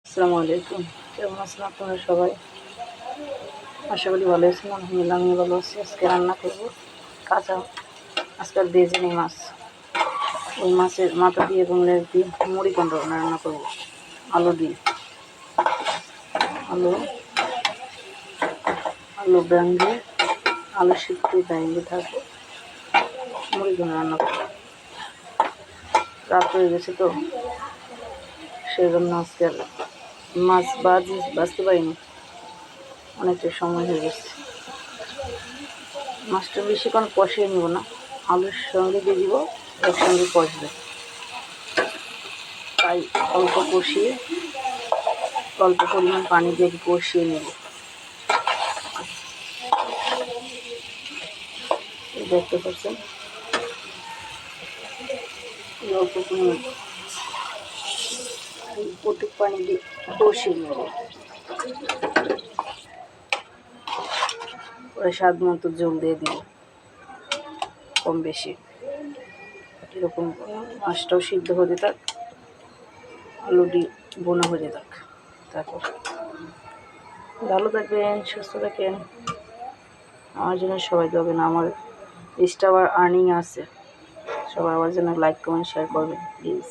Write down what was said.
আসসালামু আলাইকুম। কেমন আছেন আপনারা সবাই? আশা করি ভালো আছেন। আলহামদুলিল্লাহ আমি ভালো আছি। আজকে রান্না করব কাঁচা আজকাল বেজেনি মাছ। ওই মাছের মাথা দিয়ে এবং লেজ দিয়ে মুড়ি ঘন্ট রান্না করব আলু দিয়ে। আলু আলু ব্যাঙ্গে আলু সিদ্ধ ব্যাঙ্গে থাকবো মুড়ি ঘন্ট রান্না করব। রাত হয়ে গেছে তো সেই জন্য আজকে মাছ বাঁচতে পারিনি, অনেকটা সময় হয়ে গেছে। মাছটা বেশিক্ষণ কষিয়ে নেব না, আলুর সঙ্গে দিয়ে দিব, একসঙ্গে কষবে। তাই অল্প কষিয়ে অল্প পরিমাণ পানি দিয়ে কষিয়ে নেব। দেখতে পাচ্ছেন অল্প পরিমাণ কটুক পানি দিয়ে কষিয়ে নেব। পরে স্বাদ মতো জল দিয়ে দিব, কম বেশি। এরকম মাছটাও সিদ্ধ হতে থাক, আলুটি বোনা হতে থাক। তারপর ভালো থাকবেন, সুস্থ থাকেন। আমার জন্য সবাই দেবেন। আমার লিস্টে আবার আর্নিং আছে, সবাই আমার জন্য লাইক কমেন্ট শেয়ার করবেন প্লিজ।